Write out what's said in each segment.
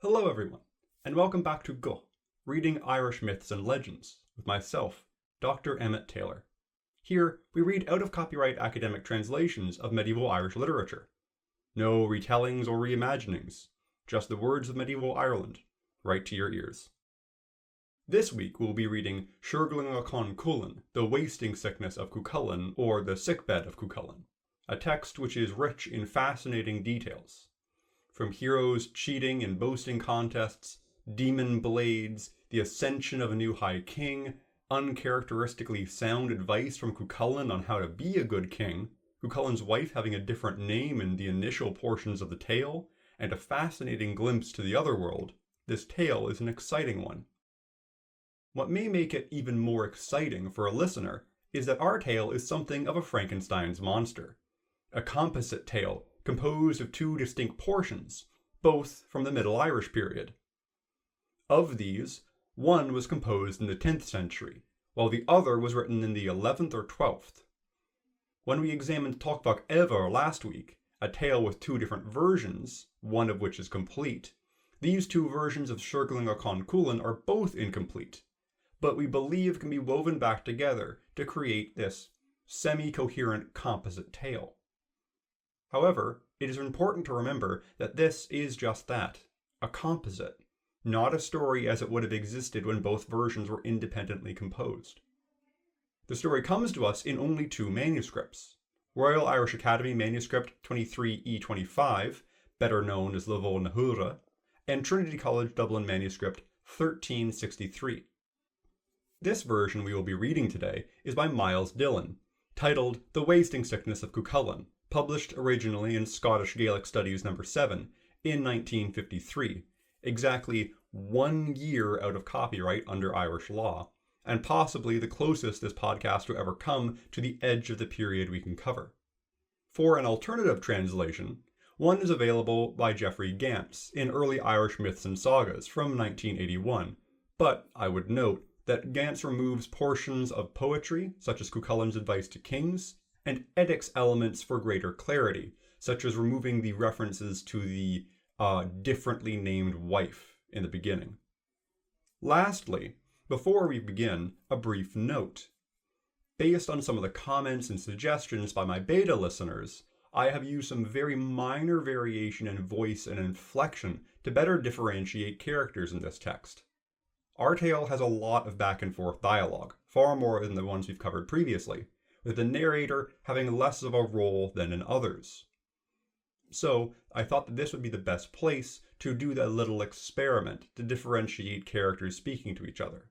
Hello everyone, and welcome back to Go, Reading Irish Myths and Legends, with myself, Dr. Emmett Taylor. Here, we read out-of-copyright academic translations of medieval Irish literature. No retellings or reimaginings, just the words of medieval Ireland, right to your ears. This week we'll be reading Serglige Con Culainn, The Wasting Sickness of Cuchulainn, or The Sickbed of Cuchulainn, a text which is rich in fascinating details. From heroes cheating and boasting contests, demon blades, the ascension of a new high king, uncharacteristically sound advice from Cuchulainn on how to be a good king, Cuchulainn's wife having a different name in the initial portions of the tale, and a fascinating glimpse to the other world, this tale is an exciting one. What may make it even more exciting for a listener is that our tale is something of a Frankenstein's monster, a composite tale composed of two distinct portions, both from the Middle Irish period. Of these, one was composed in the 10th century, while the other was written in the 11th or 12th. When we examined Tochbach Ever last week, a tale with two different versions, one of which is complete, these two versions of Serglige Con Culainn are both incomplete, but we believe can be woven back together to create this semi-coherent composite tale. However, it is important to remember that this is just that, a composite, not a story as it would have existed when both versions were independently composed. The story comes to us in only two manuscripts, Royal Irish Academy manuscript 23E25, better known as Levo na Hura, and Trinity College Dublin manuscript 1363. This version we will be reading today is by Myles Dillon, titled The Wasting Sickness of Cuchulainn, published originally in Scottish Gaelic Studies No. 7 in 1953, exactly 1 year out of copyright under Irish law, and possibly the closest this podcast will ever come to the edge of the period we can cover. For an alternative translation, one is available by Geoffrey Gants in Early Irish Myths and Sagas from 1981, but I would note that Gants removes portions of poetry, such as Cuchulainn's advice to kings, and edits elements for greater clarity, such as removing the references to the differently named wife in the beginning. Lastly, before we begin, a brief note. Based on some of the comments and suggestions by my beta listeners, I have used some very minor variation in voice and inflection to better differentiate characters in this text. Our tale has a lot of back and forth dialogue, far more than the ones we've covered previously, with the narrator having less of a role than in others. So, I thought that this would be the best place to do that little experiment to differentiate characters speaking to each other.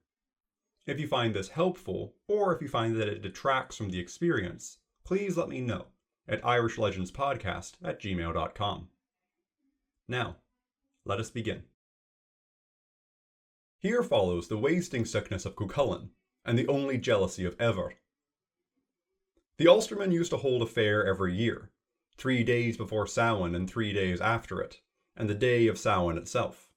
If you find this helpful, or if you find that it detracts from the experience, please let me know at irishlegendspodcast@gmail.com. Now, let us begin. Here follows the wasting sickness of Cuchulainn, and the only jealousy of Ever. The Ulstermen used to hold a fair every year, 3 days before Samhain and 3 days after it, and the day of Samhain itself.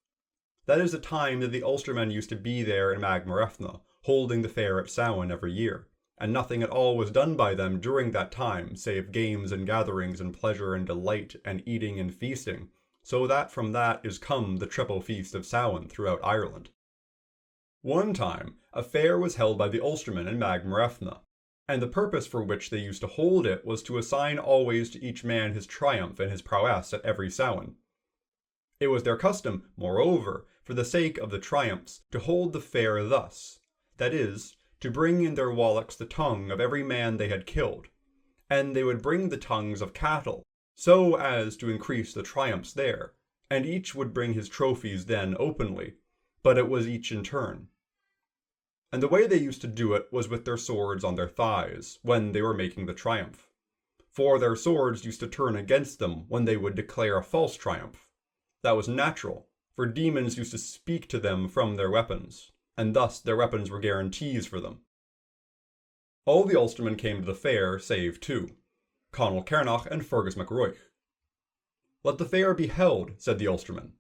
That is the time that the Ulstermen used to be there in Magmarethna, holding the fair at Samhain every year, and nothing at all was done by them during that time save games and gatherings and pleasure and delight and eating and feasting, so that from that is come the triple feast of Samhain throughout Ireland. One time, a fair was held by the Ulstermen in Magmarethna, and the purpose for which they used to hold it was to assign always to each man his triumph and his prowess at every Samhain. It was their custom, moreover, for the sake of the triumphs, to hold the fair thus, that is, to bring in their wallachs the tongue of every man they had killed, and they would bring the tongues of cattle, so as to increase the triumphs there, and each would bring his trophies then openly, but it was each in turn. And the way they used to do it was with their swords on their thighs, when they were making the triumph. For their swords used to turn against them when they would declare a false triumph. That was natural, for demons used to speak to them from their weapons, and thus their weapons were guarantees for them. All the Ulstermen came to the fair, save two, Conall Cernach and Fergus MacRoich. "Let the fair be held," said the Ulstermen.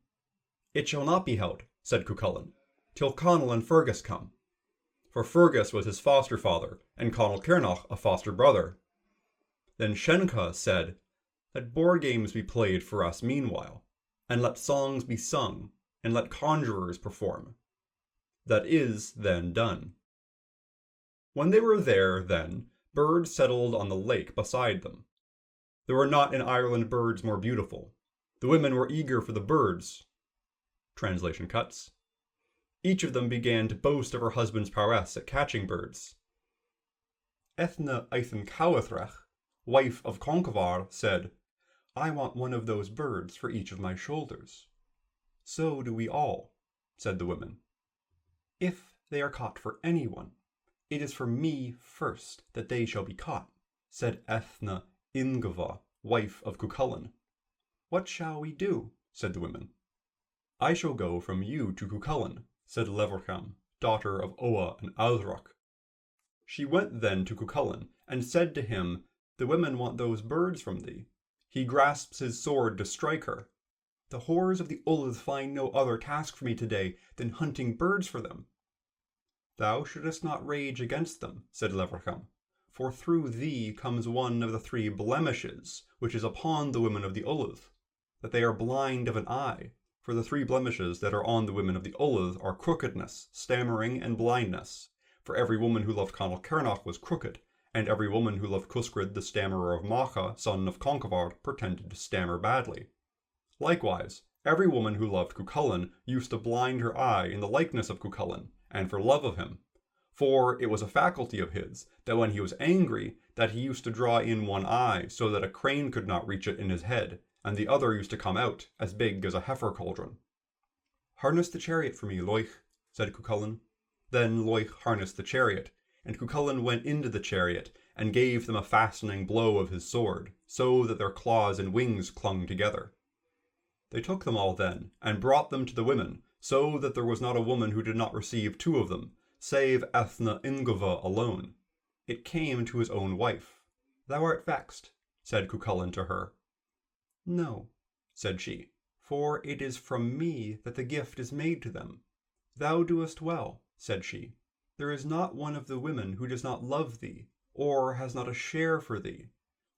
"It shall not be held," said Cuchulainn, "till Conall and Fergus come." For Fergus was his foster father, and Conall Cernach a foster brother. Then Shenka said, "Let board games be played for us meanwhile, and let songs be sung, and let conjurers perform. That is then done. When they were there, then, birds settled on the lake beside them. There were not in Ireland birds more beautiful. The women were eager for the birds. Translation cuts. Each of them began to boast of her husband's prowess at catching birds. Ethna Eithn Cowathrach, wife of Conchobar, said, "I want one of those birds for each of my shoulders." "So do we all," said the women. "If they are caught for anyone, it is for me first that they shall be caught," said Ethna Ingva, wife of Cuchulainn. "What shall we do?" said the women. "I shall go from you to Cuchulainn," said Levercham, daughter of Oa and Aldrach. She went then to Cuchulainn, and said to him, "The women want those birds from thee." He grasps his sword to strike her. "The whores of the Ullad find no other task for me today than hunting birds for them." "Thou shouldest not rage against them," said Levercham, "for through thee comes one of the 3 blemishes which is upon the women of the Ullad, that they are blind of an eye. For the 3 blemishes that are on the women of the Ullad are crookedness, stammering, and blindness. For every woman who loved Conall Cernach was crooked, and every woman who loved Cuscrid the stammerer of Macha, son of Conchobar, pretended to stammer badly. Likewise, every woman who loved Cuchulainn used to blind her eye in the likeness of Cuchulainn, and for love of him. For it was a faculty of his, that when he was angry, that he used to draw in one eye, so that a crane could not reach it in his head, and the other used to come out, as big as a heifer cauldron. "Harness the chariot for me, Loich," said Cuchulainn. Then Loich harnessed the chariot, and Cuchulainn went into the chariot, and gave them a fastening blow of his sword, so that their claws and wings clung together. They took them all then, and brought them to the women, so that there was not a woman who did not receive 2 of them, save Ethna Ingva alone. It came to his own wife. "Thou art vexed," said Cuchulainn to her. "No," said she, "for it is from me that the gift is made to them." "Thou doest well," said she. "There is not one of the women who does not love thee, or has not a share for thee,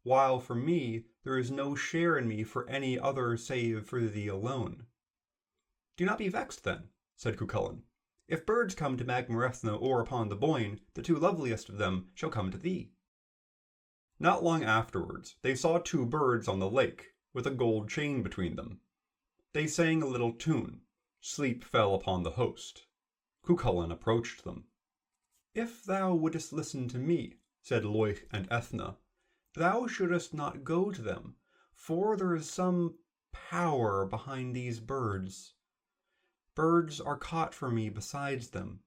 while for me there is no share in me for any other save for thee alone." "Do not be vexed then," said Cuchulainn. "If birds come to Magmarethna or upon the Boyne, the 2 loveliest of them shall come to thee." Not long afterwards they saw 2 birds on the lake, with a gold chain between them. They sang a little tune. Sleep fell upon the host. Cuchulainn approached them. "If thou wouldest listen to me," said Loich and Ethna, "thou shouldest not go to them, for there is some power behind these birds. Birds are caught for me besides them."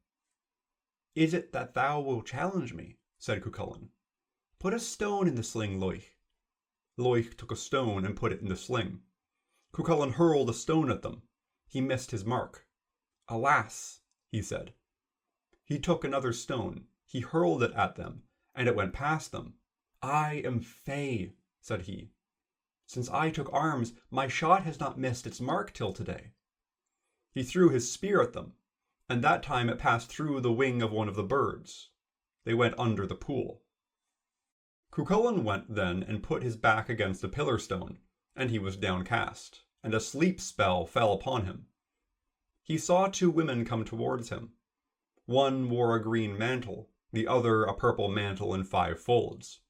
"Is it that thou wilt challenge me?" said Cuchulainn. "Put a stone in the sling, Loich." Loich took a stone and put it in the sling. Cuchulainn hurled a stone at them. He missed his mark. "Alas," he said. He took another stone. He hurled it at them, and it went past them. "I am fey," said he. "Since I took arms, my shot has not missed its mark till today." He threw his spear at them, and that time it passed through the wing of one of the birds. They went under the pool. Cuchulainn went then and put his back against a pillar stone, and he was downcast, and a sleep spell fell upon him. He saw 2 women come towards him. One wore a green mantle, the other a purple mantle in 5 folds.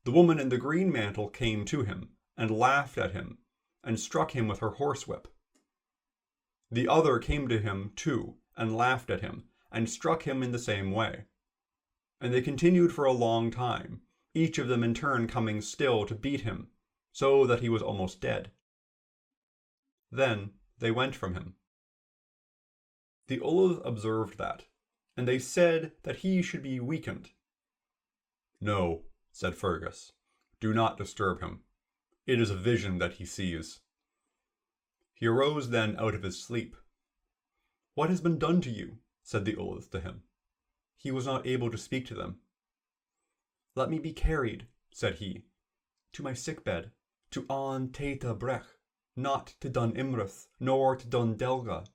The woman in the green mantle came to him, and laughed at him, and struck him with her horsewhip. The other came to him too, and laughed at him, and struck him in the same way. And they continued for a long time, each of them in turn coming still to beat him, so that he was almost dead. Then they went from him. The Ullad observed that, and they said that he should be weakened. "No," said Fergus, "do not disturb him. It is a vision that he sees." He arose then out of his sleep. "What has been done to you?" said the Ullad to him. He was not able to speak to them. "Let me be carried," said he, "to my sickbed, to An Teita Brech, not to Dun Imrith, nor to Dun Delga."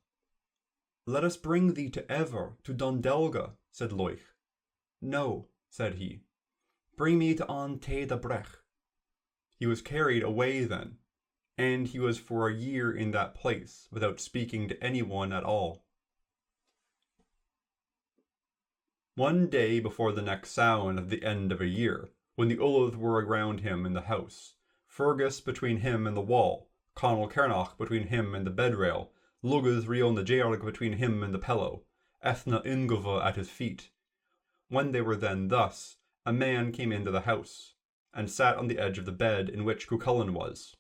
"Let us bring thee to Ever, to Dun Delga," said Loich. "No," said he, "bring me to An Teita Brech." He was carried away then, and he was for a year in that place without speaking to anyone at all. One day before the next Samhain of the end of a year, when the Ullud were around him in the house, Fergus between him and the wall, Conall Cernach between him and the bedrail, Lugas Rion the Gaelic between him and the pillow, Ethna Ingova at his feet. When they were then thus, a man came into the house, and sat on the edge of the bed in which Cuchulainn was.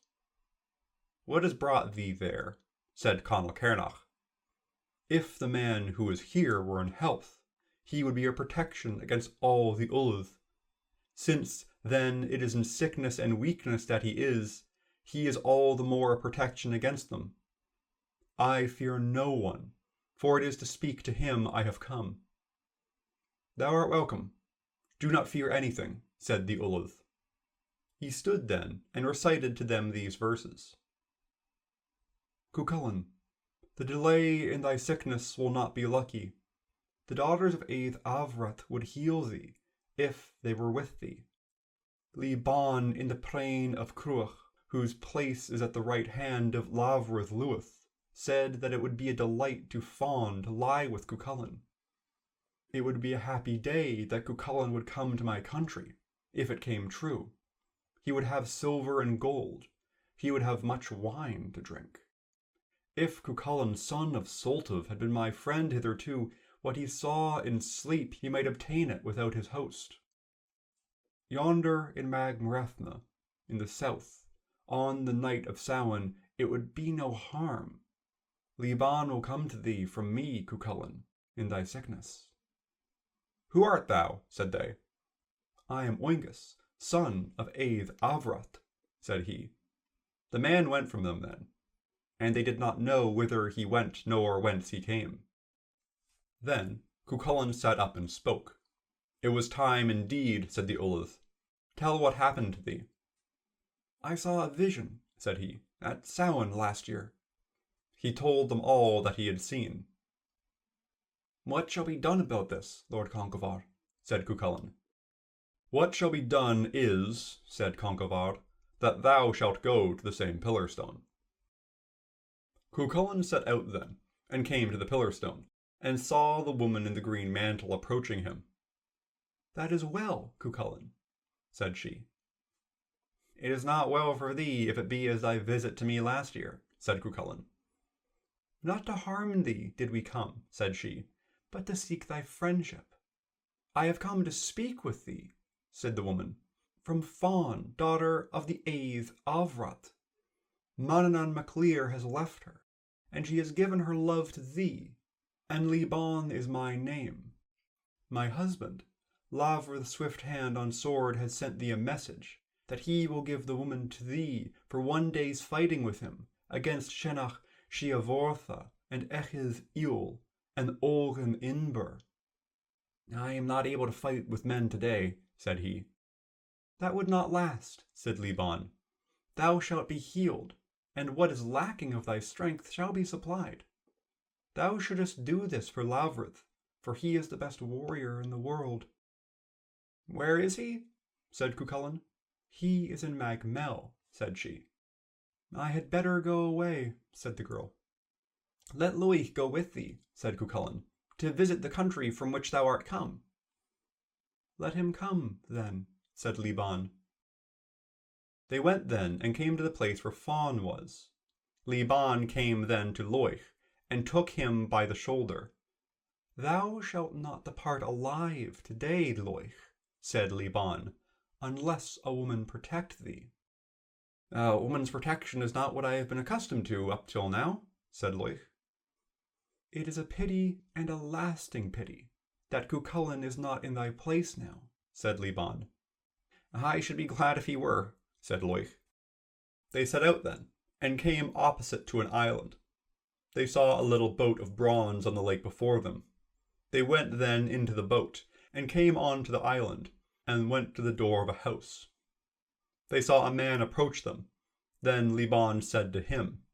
"What has brought thee there?" said Conall Cernach. "If the man who is here were in health, he would be a protection against all the Ullud. Since, then, it is in sickness and weakness that he is all the more a protection against them. I fear no one, for it is to speak to him I have come." "Thou art welcome. Do not fear anything," said the Ullud. He stood then, and recited to them these verses. "Cuchulainn, the delay in thy sickness will not be lucky. The daughters of Eith Avrath would heal thee, if they were with thee. Liban in the plain of Cruach, whose place is at the right hand of Lavrath Luath, said that it would be a delight to fawn to lie with Cuchulainn. It would be a happy day that Cuchulainn would come to my country, if it came true. He would have silver and gold. He would have much wine to drink. If Cuchulainn, son of Soltov, had been my friend hitherto, what he saw in sleep he might obtain it without his host. Yonder in Magmrethna, in the south, on the night of Samhain, it would be no harm. Liban will come to thee from me, Cuchulainn, in thy sickness." "Who art thou?" said they. "I am Oengus, son of Eith Avrath," said he. The man went from them then, and they did not know whither he went nor whence he came. Then Cuchulainn sat up and spoke. "It was time indeed," said the Ullud. "Tell what happened to thee." "I saw a vision," said he, "at Samhain last year." He told them all that he had seen. "What shall be done about this, Lord Conchobar?" said Cuchulainn. "What shall be done is," said Conchobar, "that thou shalt go to the same pillar stone." Cuchulainn set out then, and came to the pillar stone, and saw the woman in the green mantle approaching him. "That is well, Cuchulainn," said she. "It is not well for thee if it be as thy visit to me last year," said Cuchulainn. "Not to harm thee did we come," said she, "but to seek thy friendship." "I have come to speak with thee," said the woman, "from Fawn, daughter of the Eith Avrath. Manannán MacLear has left her, and she has given her love to thee, and Liban is my name. My husband, Lavra the Swift Hand on Sword, has sent thee a message, that he will give the woman to thee for one day's fighting with him against Shenach Shiavortha and Echiz Iul and Olgrim Inber." "I am not able to fight with men today," said he. "That would not last," said Liban. "Thou shalt be healed, and what is lacking of thy strength shall be supplied. Thou shouldest do this for Lavrath, for he is the best warrior in the world." "Where is he?" said Cuchulainn. "He is in Magmel," said she. "I had better go away," said the girl. "Let Luich go with thee," said Cuchulainn, "to visit the country from which thou art come." "Let him come, then," said Liban. They went then and came to the place where Fawn was. Liban came then to Loich, and took him by the shoulder. "Thou shalt not depart alive today, Loich," said Liban, "unless a woman protect thee." "A woman's protection is not what I have been accustomed to up till now," said Loich. "It is a pity, and a lasting pity, that Cuchulainn is not in thy place now," said Liban. "I should be glad if he were," said Loich. They set out then, and came opposite to an island. They saw a little boat of bronze on the lake before them. They went then into the boat, and came on to the island, and went to the door of a house. They saw a man approach them. Then Liban said to him,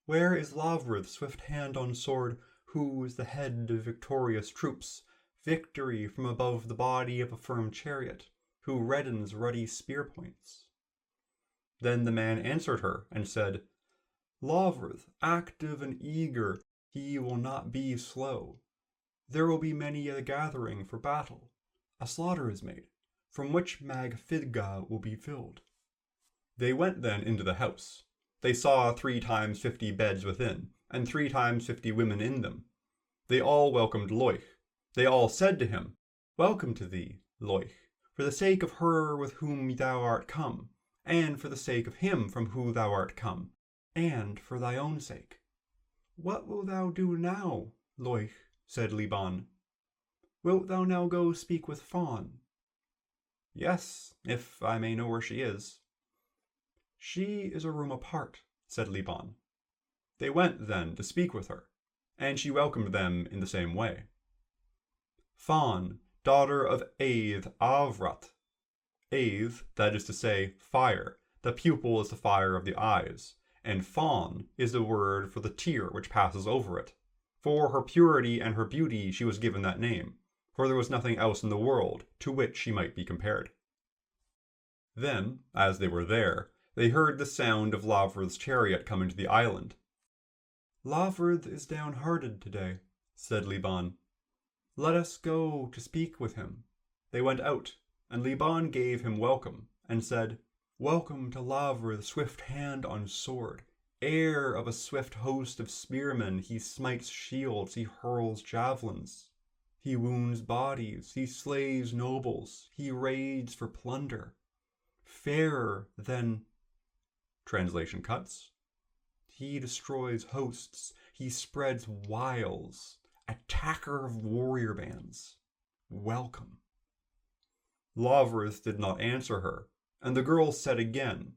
"Where is Lavra the Swift Hand on Sword, who is the head of victorious troops, victory from above the body of a firm chariot, who reddens ruddy spear points?" Then the man answered her and said, Lovrith, active and eager, he will not be slow. There will be many a gathering for battle. A slaughter is made, from which Mag Fidga will be filled. They went then into the house. They saw 3 times 50 beds within, and 3 times 50 women in them. They all welcomed Loich. They all said to him, Welcome to thee, Loich, for the sake of her with whom thou art come, and for the sake of him from whom thou art come, and for thy own sake. What wilt thou do now, Loich? Said Liban. Wilt thou now go speak with Fawn? Yes, if I may know where she is. She is a room apart, said Liban. They went then to speak with her, and she welcomed them in the same way. Fawn, daughter of Aeth Avrat. Aeth, that is to say, fire. The pupil is the fire of the eyes, and Fawn is the word for the tear which passes over it. For her purity and her beauty she was given that name, for there was nothing else in the world to which she might be compared. Then, as they were there, they heard the sound of Lovrith's chariot come into the island. Lovrith is downhearted today, said Liban. Let us go to speak with him. They went out, and Liban gave him welcome, and said, Welcome to Lovrith, swift hand on sword. Heir of a swift host of spearmen, he smites shields, he hurls javelins. He wounds bodies, he slays nobles, he raids for plunder. Fairer than... Translation cuts. He destroys hosts, he spreads wiles, attacker of warrior bands. Welcome. Lovrith did not answer her, and the girl said again,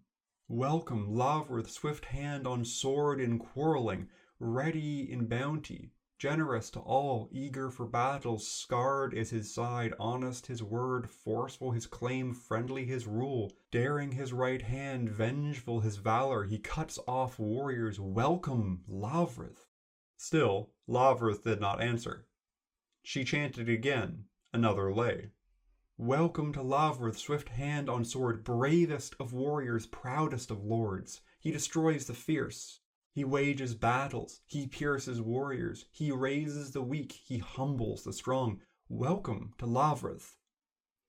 Welcome, Lovrith, swift hand on sword in quarrelling, ready in bounty, generous to all, eager for battle, scarred is his side, honest his word, forceful his claim, friendly his rule, daring his right hand, vengeful his valor, he cuts off warriors, welcome, Lovrith. Still, Lovrith did not answer. She chanted again, another lay. Welcome to Lovrith, swift hand on sword, bravest of warriors, proudest of lords. He destroys the fierce. He wages battles. He pierces warriors. He raises the weak. He humbles the strong. Welcome to Lovrith.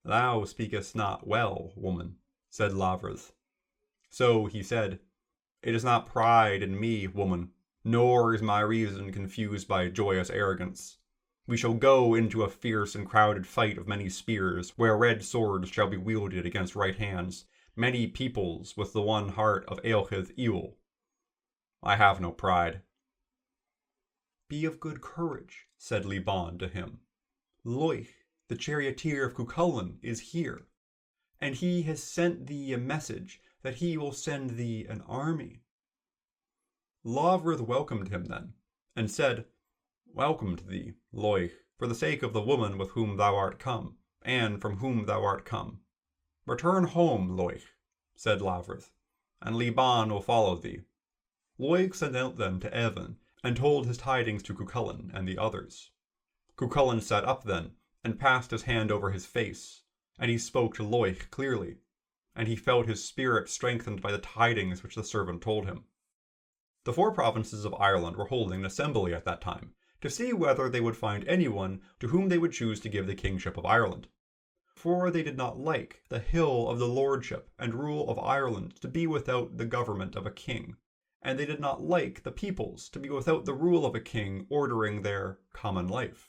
Thou speakest not well, woman, said Lovrith. So he said, It is not pride in me, woman, nor is my reason confused by joyous arrogance. We shall go into a fierce and crowded fight of many spears, where red swords shall be wielded against right hands, many peoples with the one heart of Eilchith Ewell. I have no pride. Be of good courage, said Liban to him. Loich, the charioteer of Cuchulainn, is here, and he has sent thee a message that he will send thee an army. Lovrith welcomed him then, and said, Welcome to thee, Loich, for the sake of the woman with whom thou art come, and from whom thou art come. Return home, Loich, said Lovrith, and Liban will follow thee. Loich sent out then to Evan, and told his tidings to Cuchulainn and the others. Cuchulainn sat up then, and passed his hand over his face, and he spoke to Loich clearly, and he felt his spirit strengthened by the tidings which the servant told him. The 4 provinces of Ireland were holding an assembly at that time, to see whether they would find anyone to whom they would choose to give the kingship of Ireland. For they did not like the hill of the lordship and rule of Ireland to be without the government of a king, and they did not like the peoples to be without the rule of a king ordering their common life.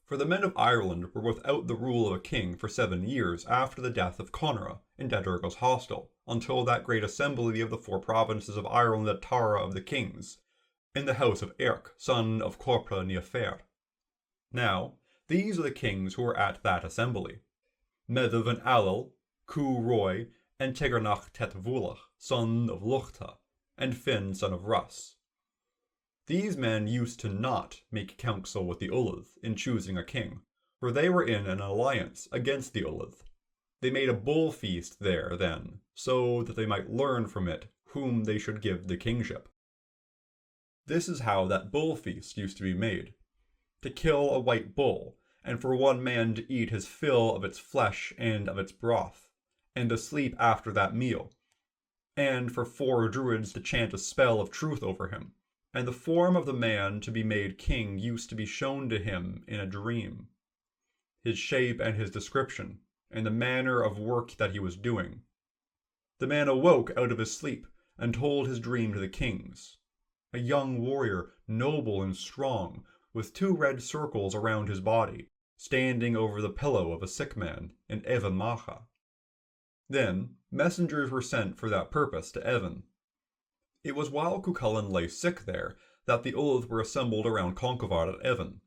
For the men of Ireland were without the rule of a king for 7 years after the death of Conora in Dedurgo's hostel, until that great assembly of the 4 provinces of Ireland at Tara of the kings, in the house of Erc, son of Corpra Niafer. Now, these are the kings who were at that assembly. Medv and Alel, Cu Roy, and Tigernach Tetvulach, son of Luchta, and Finn, son of Russ. These men used to not make counsel with the Ullith in choosing a king, for they were in an alliance against the Ullith. They made a bull feast there then, so that they might learn from it whom they should give the kingship. This is how that bull feast used to be made. To kill a white bull, and for one man to eat his fill of its flesh and of its broth, and to sleep after that meal. and for 4 druids to chant a spell of truth over him, and the form of the man to be made king used to be shown to him in a dream. His shape and his description, and the manner of work that he was doing. The man awoke out of his sleep, and told his dream to the kings. A young warrior, noble and strong, with 2 red circles around his body, standing over the pillow of a sick man in Evan Macha. Then messengers were sent for that purpose to Evan. It was while Cuchulainn lay sick there that the Ullth were assembled around Conchobar at Evan.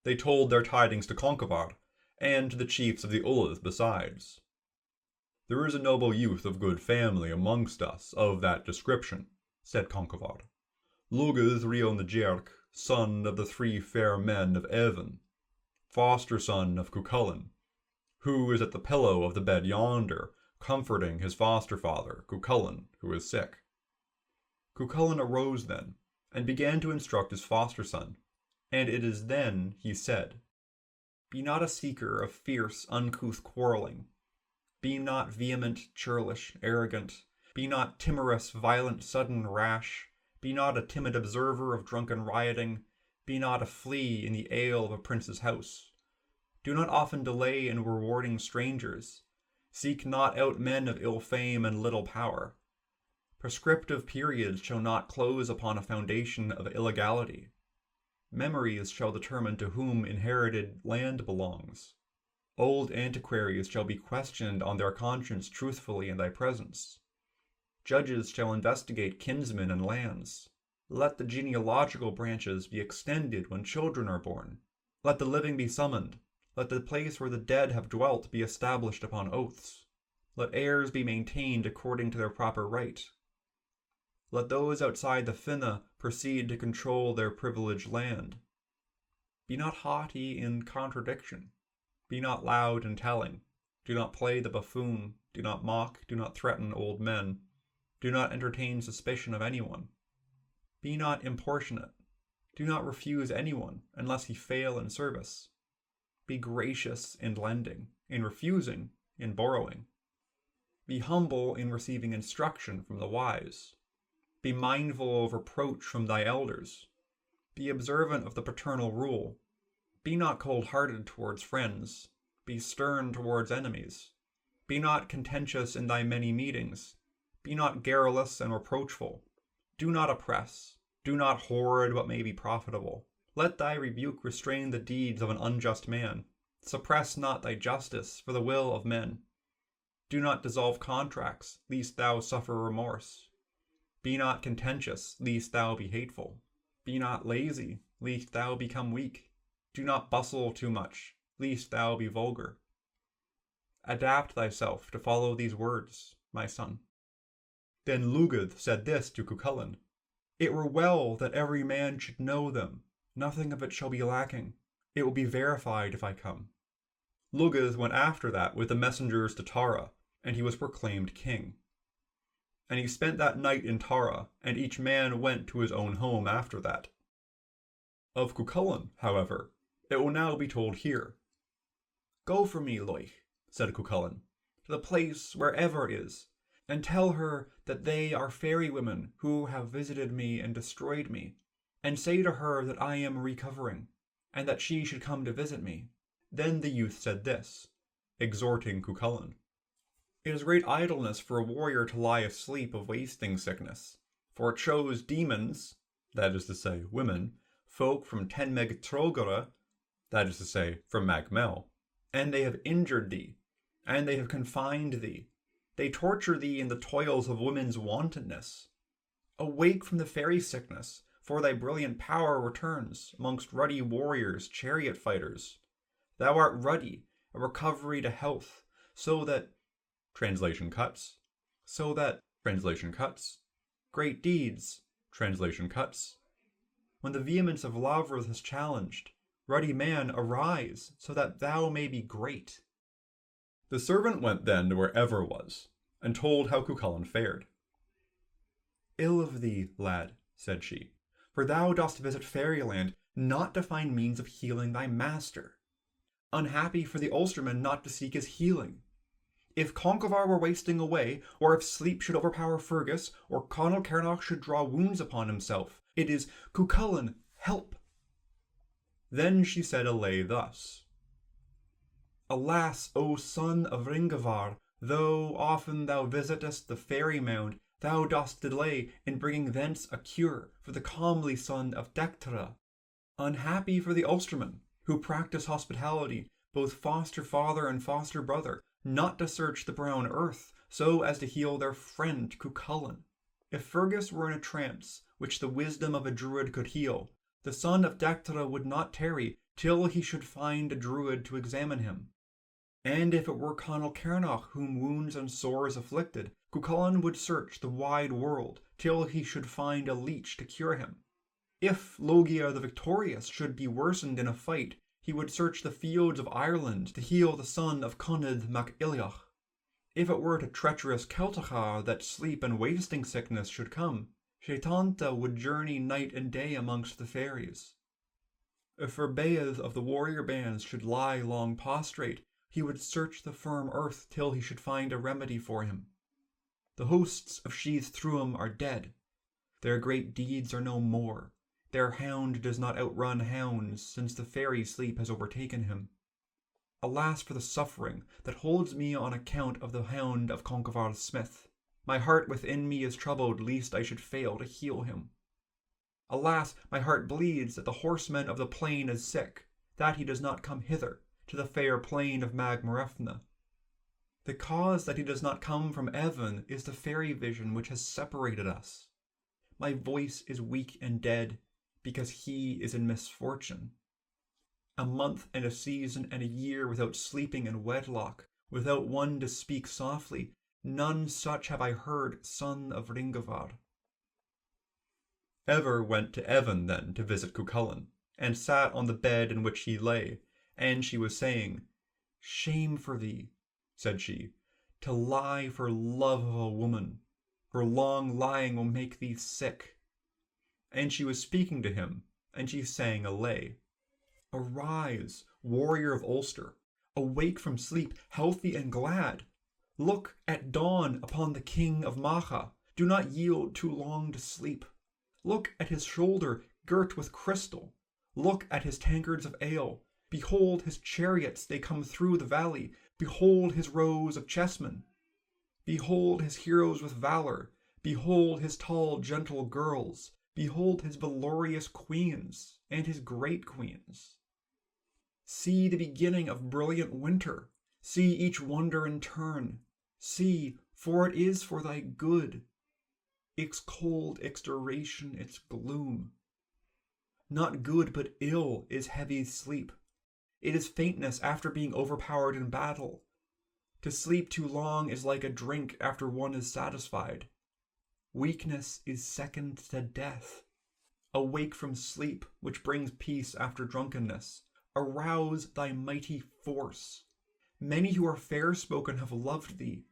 They told their tidings to Conchobar, and to the chiefs of the Ullth besides. "There is a noble youth of good family amongst us of that description," said Conchobar. "Lugith Rion the Jerk, son of the 3 fair men of Evan, foster son of Cuchulainn, who is at the pillow of the bed yonder, comforting his foster father, Cuchulainn, who is sick." Cuchulainn arose then, and began to instruct his foster son, and it is then he said, "Be not a seeker of fierce, uncouth quarrelling. Be not vehement, churlish, arrogant. Be not timorous, violent, sudden, rash. Be not a timid observer of drunken rioting. Be not a flea in the ale of a prince's house. Do not often delay in rewarding strangers. Seek not out men of ill fame and little power. Prescriptive periods shall not close upon a foundation of illegality. Memories shall determine to whom inherited land belongs. Old antiquaries shall be questioned on their conscience truthfully in thy presence. Judges shall investigate kinsmen and lands. Let the genealogical branches be extended when children are born. Let the living be summoned. Let the place where the dead have dwelt be established upon oaths. Let heirs be maintained according to their proper right. Let those outside the Finna proceed to control their privileged land. Be not haughty in contradiction. Be not loud in telling. Do not play the buffoon. Do not mock. Do not threaten old men. Do not entertain suspicion of anyone. Be not importunate. Do not refuse anyone unless he fail in service. Be gracious in lending, in refusing, in borrowing. Be humble in receiving instruction from the wise. Be mindful of reproach from thy elders. Be observant of the paternal rule. Be not cold-hearted towards friends. Be stern towards enemies. Be not contentious in thy many meetings. Be not garrulous and reproachful. Do not oppress. Do not hoard what may be profitable. Let thy rebuke restrain the deeds of an unjust man. Suppress not thy justice for the will of men. Do not dissolve contracts, lest thou suffer remorse. Be not contentious, lest thou be hateful. Be not lazy, lest thou become weak. Do not bustle too much, lest thou be vulgar. Adapt thyself to follow these words, my son." Then Lugith said this to Cuchulainn, "It were well that every man should know them. Nothing of it shall be lacking. It will be verified if I come." Lugith went after that with the messengers to Tara, and he was proclaimed king. And he spent that night in Tara, and each man went to his own home after that. Of Cuchulainn, however, it will now be told here. "Go for me, Loich," said Cuchulainn, "to the place where Ever is, and tell her that they are fairy women who have visited me and destroyed me, and say to her that I am recovering, and that she should come to visit me." Then the youth said this, exhorting Cuchulainn. "It is great idleness for a warrior to lie asleep of wasting sickness, for it shows demons, that is to say, women, folk from Tenmeg Trogara, that is to say, from Magmel, and they have injured thee, and they have confined thee. They torture thee in the toils of women's wantonness. Awake from the fairy sickness, for thy brilliant power returns amongst ruddy warriors, chariot fighters. Thou art ruddy, a recovery to health, so that translation cuts, translation cuts, great deeds, translation cuts. When the vehemence of Lavrith is challenged, ruddy man, arise, so that thou may be great." The servant went then to where Ever was, and told how Cuchulainn fared. "Ill of thee, lad," said she, "for thou dost visit fairyland not to find means of healing thy master. Unhappy for the Ulsterman not to seek his healing. If Conchobar were wasting away, or if sleep should overpower Fergus, or Conall Cernach should draw wounds upon himself, it is Cuchulainn, help. Then she said a lay thus: Alas, O son of Ringavar, though often thou visitest the fairy mound, thou dost delay in bringing thence a cure for the comely son of Dectera. Unhappy for the Ulstermen, who practice hospitality, both foster father and foster brother, not to search the brown earth, so as to heal their friend Cuchulainn. If Fergus were in a trance, which the wisdom of a druid could heal, the son of Dectera would not tarry till he should find a druid to examine him. And if it were Conall Cernach whom wounds and sores afflicted, Cuchulainn would search the wide world till he should find a leech to cure him. If Logia the victorious should be worsened in a fight, he would search the fields of Ireland to heal the son of Conyd mac Iliach. If it were to treacherous Celtachar that sleep and wasting sickness should come, Shaitanta would journey night and day amongst the fairies. If Verbeas of the warrior bands should lie long prostrate, he would search the firm earth till he should find a remedy for him. The hosts of Sheath Truam are dead. Their great deeds are no more. Their hound does not outrun hounds, since the fairy sleep has overtaken him. Alas for the suffering that holds me on account of the hound of Conchobar's smith. My heart within me is troubled lest I should fail to heal him. Alas, my heart bleeds that the horseman of the plain is sick, that he does not come hither, to the fair plain of Mag Marefna. The cause that he does not come from Evan is the fairy vision which has separated us. My voice is weak and dead, because he is in misfortune. A month and a season and a year without sleeping in wedlock, without one to speak softly, none such have I heard, son of Ringavar. Ever went to Evan then to visit Cuchulainn, and sat on the bed in which he lay, and she was saying, Shame for thee, said she, to lie for love of a woman, for long lying will make thee sick. And she was speaking to him, and she sang a lay. Arise, warrior of Ulster, awake from sleep, healthy and glad. Look at dawn upon the king of Macha, do not yield too long to sleep. Look at his shoulder girt with crystal. Look at his tankards of ale. Behold his chariots, they come through the valley. Behold his rows of chessmen. Behold his heroes with valor. Behold his tall, gentle girls. Behold his valorous queens and his great queens. See the beginning of brilliant winter. See each wonder in turn. See, for it is for thy good. Its cold, its duration, its gloom. Not good but ill is heavy sleep. It is faintness after being overpowered in battle. To sleep too long is like a drink after one is satisfied. Weakness is second to death. Awake from sleep, which brings peace after drunkenness. Arouse thy mighty force. Many who are fair-spoken have loved thee.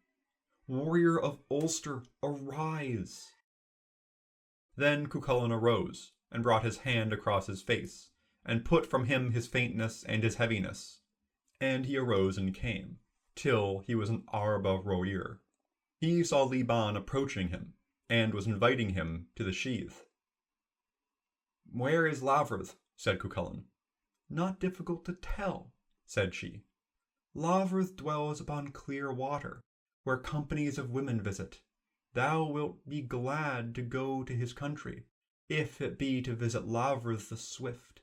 Warrior of Ulster, arise. Then Cuchulainn arose, and brought his hand across his face, and put from him his faintness and his heaviness. And he arose and came, till he was an Arba Roir. He saw Liban approaching him, and was inviting him to the sheath. Where is Lavrith? Said Cuchulainn. Not difficult to tell, said she. Lavrith dwells upon clear water, where companies of women visit. Thou wilt be glad to go to his country, if it be to visit Lavrith the swift.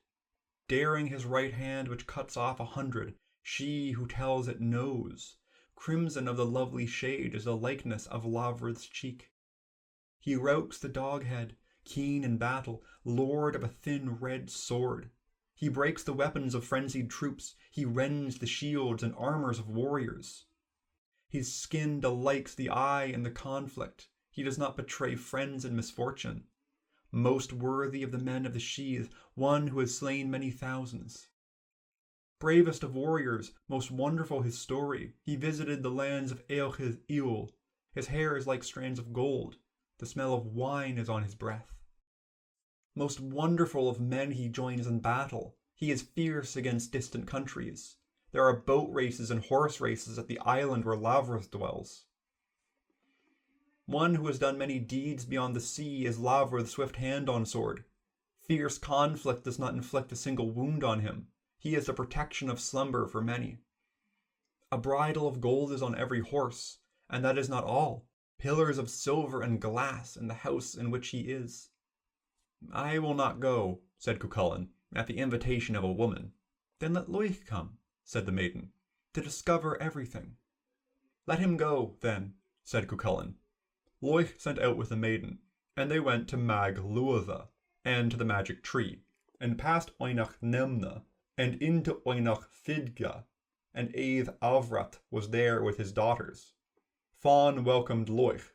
Daring his right hand which cuts off 100, she who tells it knows. Crimson of the lovely shade is the likeness of Lavrith's cheek. He routs the doghead, keen in battle, lord of a thin red sword. He breaks the weapons of frenzied troops, he rends the shields and armors of warriors. His skin delights the eye in the conflict, he does not betray friends in misfortune. Most worthy of the men of the sheath, one who has slain many thousands. Bravest of warriors, most wonderful his story, he visited the lands of Eochid Iul. His hair is like strands of gold, the smell of wine is on his breath. Most wonderful of men he joins in battle, he is fierce against distant countries. There are boat races and horse races at the island where Lavrath dwells. One who has done many deeds beyond the sea is Lavra the swift hand on sword. Fierce conflict does not inflict a single wound on him. He is the protection of slumber for many. A bridle of gold is on every horse, and that is not all. Pillars of silver and glass in the house in which he is. I will not go, said Cuchulainn, at the invitation of a woman. Then let Loich come, said the maiden, to discover everything. Let him go, then, said Cuchulainn. Loich sent out with the maiden, and they went to Mag Luatha, and to the magic tree, and past Oinach Nemna, and into Oinach Fidga, and Aeth Avrat was there with his daughters. Fawn welcomed Loich.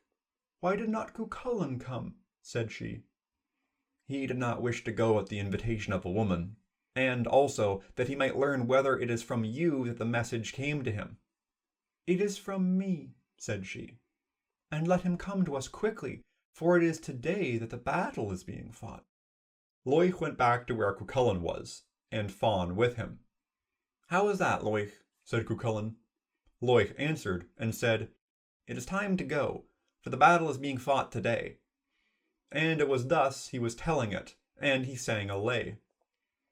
Why did not Cuchulainn come? Said she. He did not wish to go at the invitation of a woman, and also that he might learn whether it is from you that the message came to him. It is from me, said she. And let him come to us quickly, for it is today that the battle is being fought. Loich went back to where Cuchulainn was, and Fawn with him. How is that, Loich? Said Cuchulainn. Loich answered and said, It is time to go, for the battle is being fought today. And it was thus he was telling it, and he sang a lay.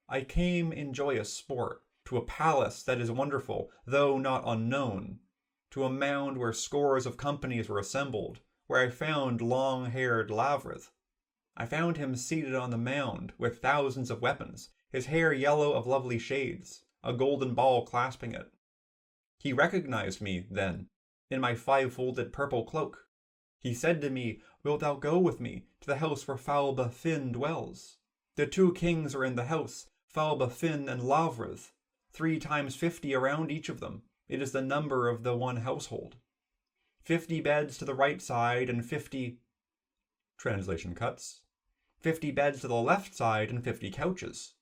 I came in joyous sport, to a palace that is wonderful, though not unknown, to a mound where scores of companies were assembled, where I found long-haired Lavrath. I found him seated on the mound, with thousands of weapons, his hair yellow of lovely shades, a golden ball clasping it. He recognized me, then, in my five-folded purple cloak. He said to me, Wilt thou go with me to the house where Falba Finn dwells? The two kings are in the house, Falba Finn and Lavrath, 3 times 50 around each of them. It is the number of the one household. 50 beds to the right side and 50... Translation cuts. 50 beds to the left side and 50 couches.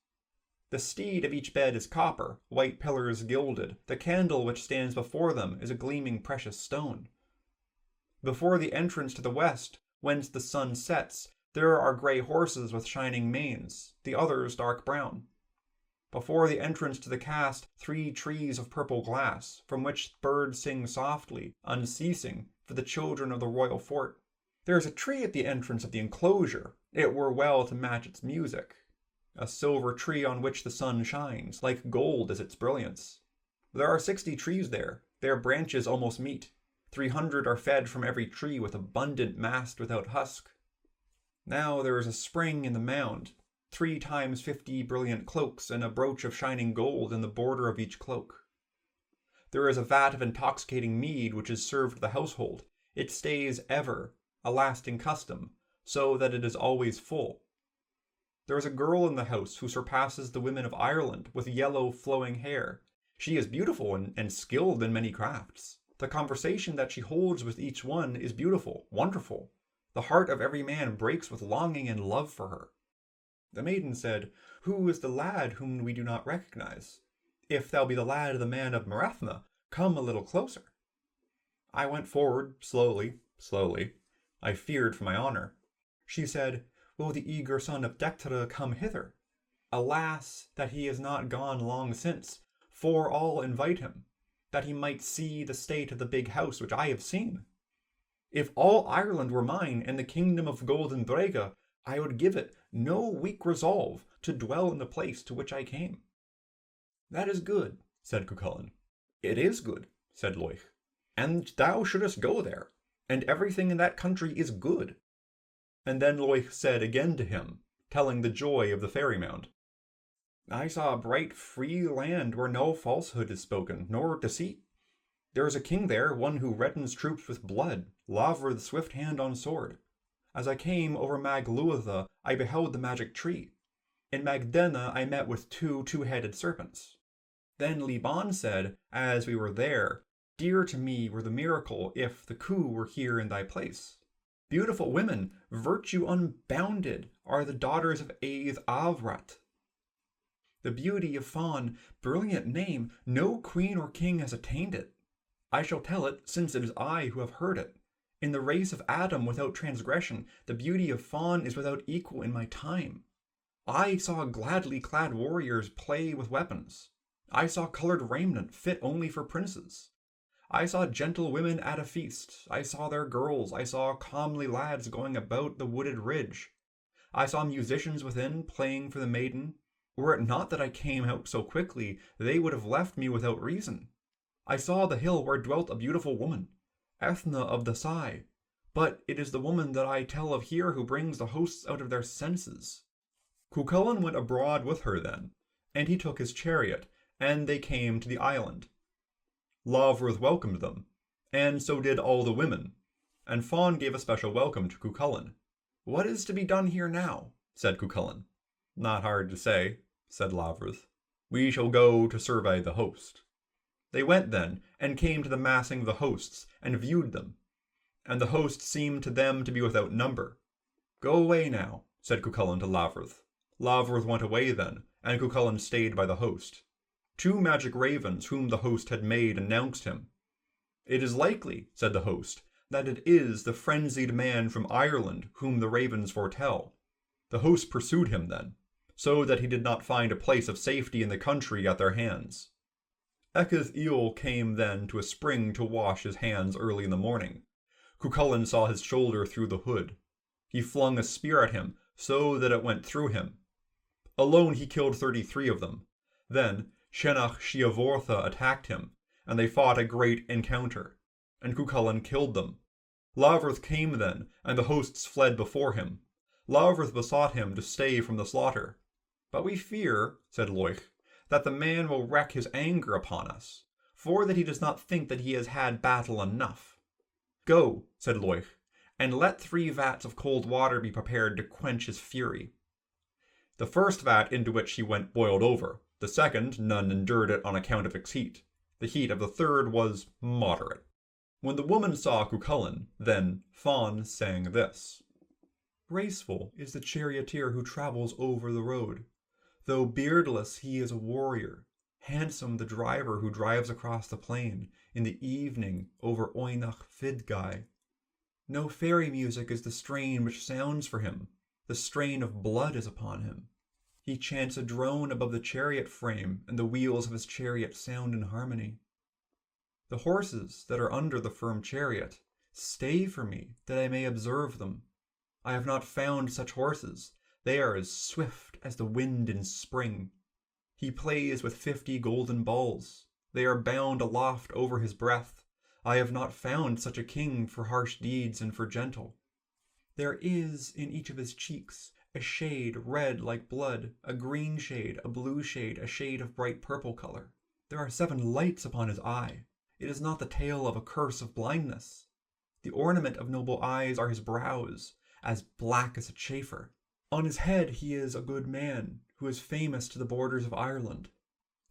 The steed of each bed is copper, white pillars gilded. The candle which stands before them is a gleaming precious stone. Before the entrance to the west, whence the sun sets, there are grey horses with shining manes, the others dark brown. Before the entrance to the cast, 3 trees of purple glass, from which birds sing softly, unceasing, for the children of the royal fort. There is a tree at the entrance of the enclosure. It were well to match its music. A silver tree on which the sun shines, like gold is its brilliance. There are 60 trees there. Their branches almost meet. 300 are fed from every tree with abundant mast without husk. Now there is a spring in the mound, 3 times 50 brilliant cloaks, and a brooch of shining gold in the border of each cloak. There is a vat of intoxicating mead which is served to the household. It stays ever, a lasting custom, so that it is always full. There is a girl in the house who surpasses the women of Ireland, with yellow flowing hair. She is beautiful and skilled in many crafts. The conversation that she holds with each one is beautiful, wonderful. The heart of every man breaks with longing and love for her. The maiden said, Who is the lad whom we do not recognize? If thou be the lad of the man of Marathna, come a little closer. I went forward, slowly. I feared for my honour. She said, Will the eager son of Dectera come hither? Alas, that he is not gone long since, for all invite him, that he might see the state of the big house which I have seen. If all Ireland were mine, and the kingdom of Golden Brega, I would give it no weak resolve to dwell in the place to which I came. That is good, said Cuchulainn. It is good, said Loich, and thou shouldest go there, and everything in that country is good. And then Loich said again to him, telling the joy of the fairy mound, I saw a bright free land where no falsehood is spoken, nor deceit. There is a king there, one who reddens troops with blood, Lavra the swift hand on sword. As I came over Mag Luatha, I beheld the magic tree. In Magdena I met with 2 two-headed serpents. Then Liban said, as we were there, Dear to me were the miracle if the coup were here in thy place. Beautiful women, virtue unbounded, are the daughters of Aeth Avrat. The beauty of Fawn, brilliant name, no queen or king has attained it. I shall tell it, since it is I who have heard it. In the race of Adam without transgression, the beauty of Fawn is without equal in my time. I saw gladly clad warriors play with weapons. I saw coloured raiment fit only for princes. I saw gentle women at a feast. I saw their girls. I saw comely lads going about the wooded ridge. I saw musicians within playing for the maiden. Were it not that I came out so quickly, they would have left me without reason. I saw the hill where dwelt a beautiful woman, Ethna of the Sai, but it is the woman that I tell of here who brings the hosts out of their senses. Cuchulainn went abroad with her then, and he took his chariot, and they came to the island. Lávruth welcomed them, and so did all the women, and Fawn gave a special welcome to Cuchulainn. What is to be done here now? Said Cuchulainn. Not hard to say, said Lávruth. We shall go to survey the host. They went then, and came to the massing of the hosts, and viewed them. And the host seemed to them to be without number. Go away now, said Cuchulainn to Lávruth. Lávruth went away then, and Cuchulainn stayed by the host. 2 magic ravens whom the host had made announced him. It is likely, said the host, that it is the frenzied man from Ireland whom the ravens foretell. The host pursued him then, so that he did not find a place of safety in the country at their hands. Ecgtheow Iol came then to a spring to wash his hands early in the morning. Cuchulainn saw his shoulder through the hood. He flung a spear at him, so that it went through him. Alone he killed 33 of them. Then Shenach Sheavortha attacked him, and they fought a great encounter, and Cuchulainn killed them. Lávruth came then, and the hosts fled before him. Lávruth besought him to stay from the slaughter. But we fear, said Loich, that the man will wreak his anger upon us, for that he does not think that he has had battle enough. Go, said Loich, and let 3 vats of cold water be prepared to quench his fury. The first vat into which he went boiled over. The second, none endured it on account of its heat. The heat of the third was moderate. When the woman saw Cuchulainn, then Fawn sang this. Graceful is the charioteer who travels over the road. Though beardless, he is a warrior. Handsome the driver who drives across the plain in the evening over Oinach Fidgai. No fairy music is the strain which sounds for him. The strain of blood is upon him. He chants a drone above the chariot frame, and the wheels of his chariot sound in harmony. The horses that are under the firm chariot, stay for me, that I may observe them. I have not found such horses. They are as swift as the wind in spring. He plays with 50 golden balls. They are bound aloft over his breath. I have not found such a king for harsh deeds and for gentle. There is in each of his cheeks a shade red like blood, a green shade, a blue shade, a shade of bright purple color. There are 7 lights upon his eye. It is not the tale of a curse of blindness. The ornament of noble eyes are his brows, as black as a chafer. On his head he is a good man, who is famous to the borders of Ireland.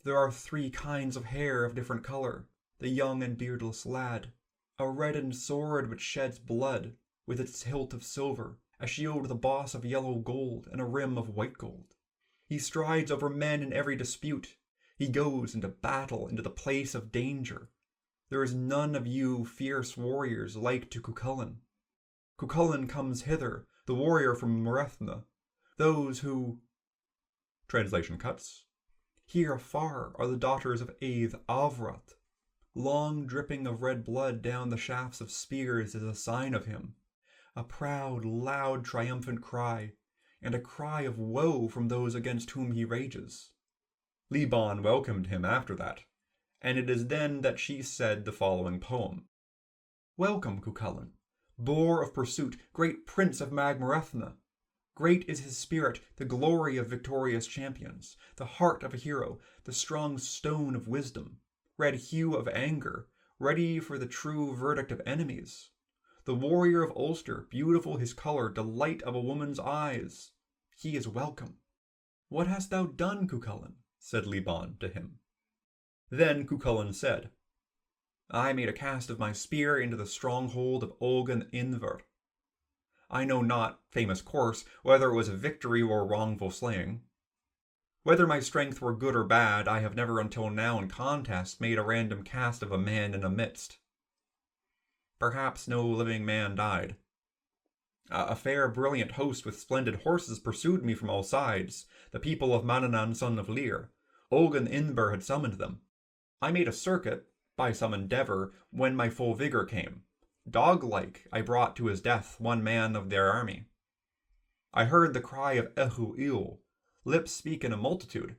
There are 3 kinds of hair of different color, the young and beardless lad, a reddened sword which sheds blood, with its hilt of silver, a shield with a boss of yellow gold and a rim of white gold. He strides over men in every dispute. He goes into battle, into the place of danger. There is none of you fierce warriors like to Cuchulainn. Cuchulainn comes hither, the warrior from Marethna, those who... Translation cuts. Here afar are the daughters of Eith Avrat. Long dripping of red blood down the shafts of spears is a sign of him. A proud, loud, triumphant cry, and a cry of woe from those against whom he rages. Liban welcomed him after that, and it is then that she said the following poem. Welcome, Cuchulainn, boar of pursuit, great prince of Magmarethna. Great is his spirit, the glory of victorious champions, the heart of a hero, the strong stone of wisdom, red hue of anger, ready for the true verdict of enemies. The warrior of Ulster, beautiful his colour, delight of a woman's eyes. He is welcome. What hast thou done, Cuchulainn? Said Liban to him. Then Cuchulainn said, I made a cast of my spear into the stronghold of Olgan Inver. I know not, famous course, whether it was a victory or wrongful slaying. Whether my strength were good or bad, I have never until now in contest made a random cast of a man in a midst. Perhaps no living man died. A fair, brilliant host with splendid horses pursued me from all sides, the people of Manannán son of Lir. Ogan Inber had summoned them. I made a circuit, by some endeavour, when my full vigour came. Dog-like I brought to his death one man of their army. I heard the cry of Ehu Il, lips speak in a multitude.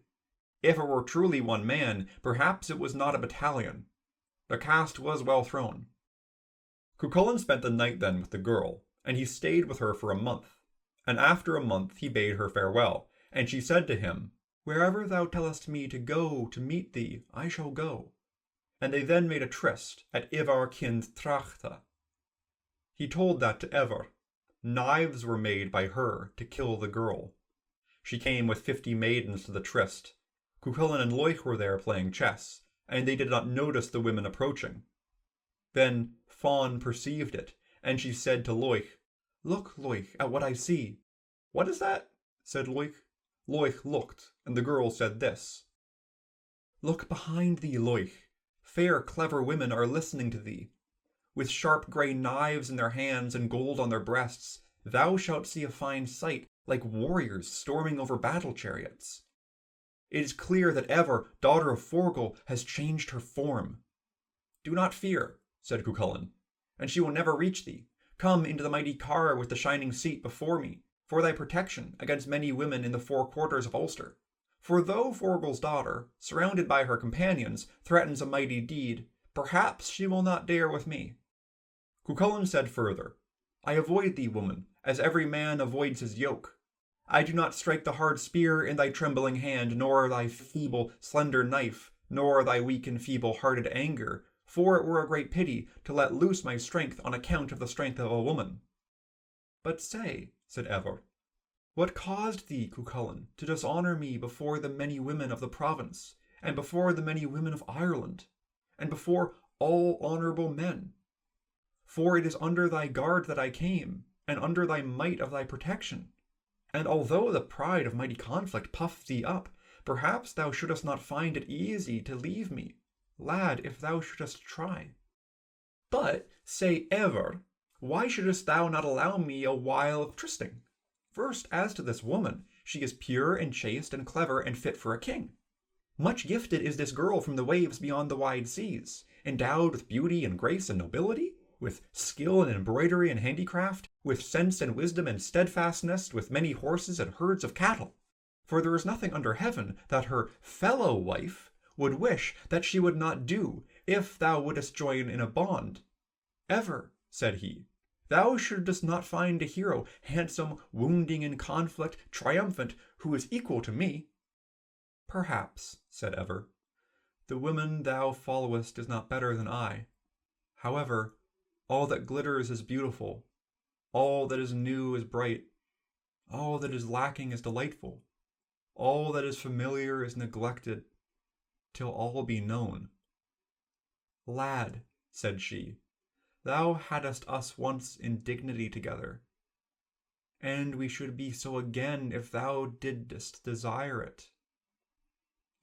If it were truly one man, perhaps it was not a battalion. The cast was well thrown. Cuchulainn spent the night then with the girl, and he stayed with her for a month. And after a month he bade her farewell, and she said to him, Wherever thou tellest me to go to meet thee, I shall go. And they then made a tryst at Ivar Kind Trachta. He told that to Evar. Knives were made by her to kill the girl. She came with 50 maidens to the tryst. Cuchulainn and Loich were there playing chess, and they did not notice the women approaching. Then Fawn perceived it, and she said to Loich, Look, Loich, at what I see. What is that? Said Loich. Loich looked, and the girl said this. Look behind thee, Loich. Fair, clever women are listening to thee. With sharp grey knives in their hands and gold on their breasts, thou shalt see a fine sight, like warriors storming over battle chariots. It is clear that Evar, daughter of Forgil, has changed her form. Do not fear, said Cuchulainn, and she will never reach thee. Come into the mighty car with the shining seat before me, for thy protection against many women in the 4 quarters of Ulster. For though Forgil's daughter, surrounded by her companions, threatens a mighty deed, perhaps she will not dare with me. Cuchulainn said further, I avoid thee, woman, as every man avoids his yoke. I do not strike the hard spear in thy trembling hand, nor thy feeble, slender knife, nor thy weak and feeble-hearted anger, for it were a great pity to let loose my strength on account of the strength of a woman. But say, said Evar, what caused thee, Cuchulainn, to dishonour me before the many women of the province, and before the many women of Ireland, and before all honourable men? For it is under thy guard that I came, and under thy might of thy protection. And although the pride of mighty conflict puffed thee up, perhaps thou shouldst not find it easy to leave me, lad, if thou shouldst try. But, say Evar, why shouldst thou not allow me a while of trysting? First, as to this woman, she is pure and chaste and clever and fit for a king. Much gifted is this girl from the waves beyond the wide seas, endowed with beauty and grace and nobility, with skill in embroidery and handicraft, with sense and wisdom and steadfastness, with many horses and herds of cattle. For there is nothing under heaven that her fellow wife would wish that she would not do, if thou wouldst join in a bond. Ever, said he, thou shouldst not find a hero, handsome, wounding in conflict, triumphant, who is equal to me. Perhaps, said Ever, the woman thou followest is not better than I. However, all that glitters is beautiful, all that is new is bright, all that is lacking is delightful, all that is familiar is neglected, till all be known. Lad, said she, thou hadst us once in dignity together, and we should be so again if thou didst desire it.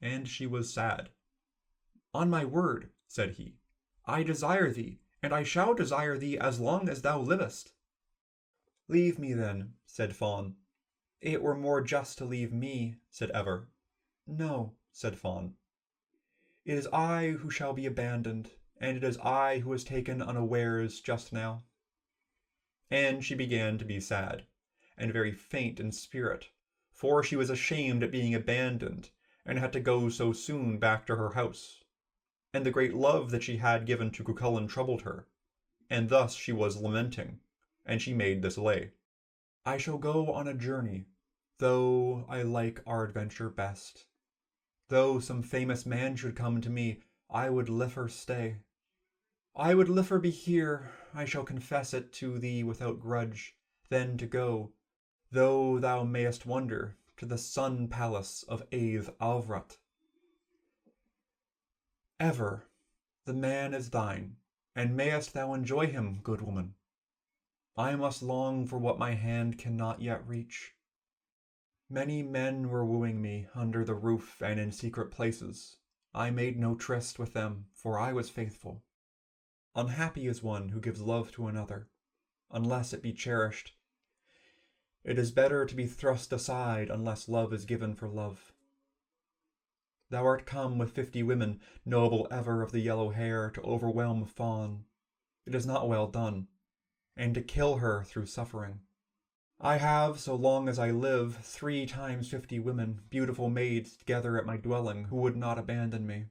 And she was sad. On my word, said he, I desire thee, and I shall desire thee as long as thou livest. Leave me then, said Fawn. It were more just to leave me, said Ever. No, said Fawn. It is I who shall be abandoned, and it is I who was taken unawares just now. And she began to be sad, and very faint in spirit, for she was ashamed at being abandoned, and had to go so soon back to her house. And the great love that she had given to Cuchulainn troubled her, and thus she was lamenting, and she made this lay. I shall go on a journey, though I like our adventure best. Though some famous man should come to me, I would liefer stay. I would liefer be here, I shall confess it to thee without grudge, than to go, though thou mayest wonder, to the sun palace of Ave Alvrat. Ever, the man is thine, and mayest thou enjoy him, good woman. I must long for what my hand cannot yet reach. Many men were wooing me under the roof and in secret places. I made no tryst with them, for I was faithful. Unhappy is one who gives love to another, unless it be cherished. It is better to be thrust aside unless love is given for love. Thou art come with 50 women, noble ever of the yellow hair, to overwhelm Fawn. It is not well done, and to kill her through suffering. I have, so long as I live, 3 times 50 women, beautiful maids, together at my dwelling, who would not abandon me.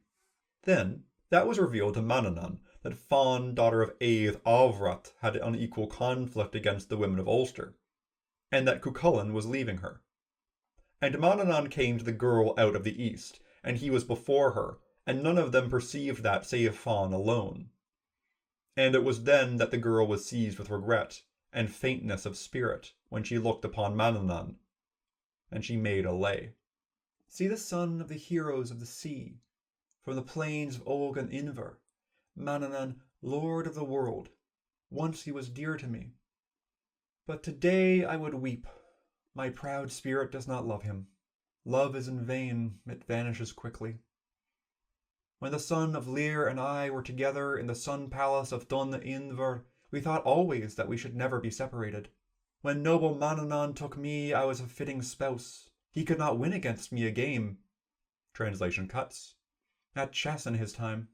Then that was revealed to Manannán that Fawn, daughter of Éiv Álvraith, had unequal conflict against the women of Ulster, and that Cuchulainn was leaving her. And Manannán came to the girl out of the east, and he was before her, and none of them perceived that save Fawn alone. And it was then that the girl was seized with regret and faintness of spirit when she looked upon Manannán, and she made a lay. See the son of the heroes of the sea, from the plains of Olg and Inver, Manannán, lord of the world. Once he was dear to me. But today I would weep. My proud spirit does not love him. Love is in vain, it vanishes quickly. When the son of Lir and I were together in the sun palace of Dun Inver, we thought always that we should never be separated. When noble Manannán took me, I was a fitting spouse. He could not win against me a game. Translation cuts. At chess in his time.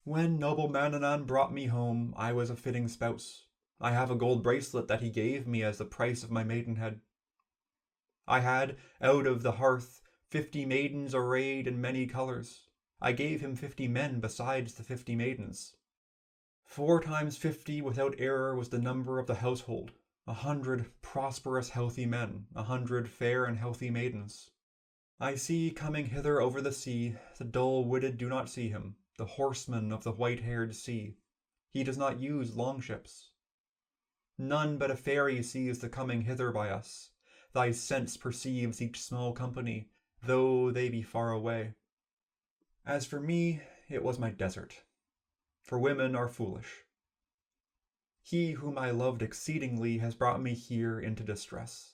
When noble Manannán brought me home, I was a fitting spouse. I have a gold bracelet that he gave me as the price of my maidenhead. I had, out of the hearth, 50 maidens arrayed in many colours. I gave him 50 men besides the 50 maidens. 4 times 50 without error was the number of the household, 100 prosperous healthy men, 100 fair and healthy maidens. I see coming hither over the sea, the dull-witted do not see him, the horseman of the white-haired sea. He does not use longships. None but a fairy sees the coming hither by us. Thy sense perceives each small company, though they be far away. As for me, it was my desert, for women are foolish. He whom I loved exceedingly has brought me here into distress.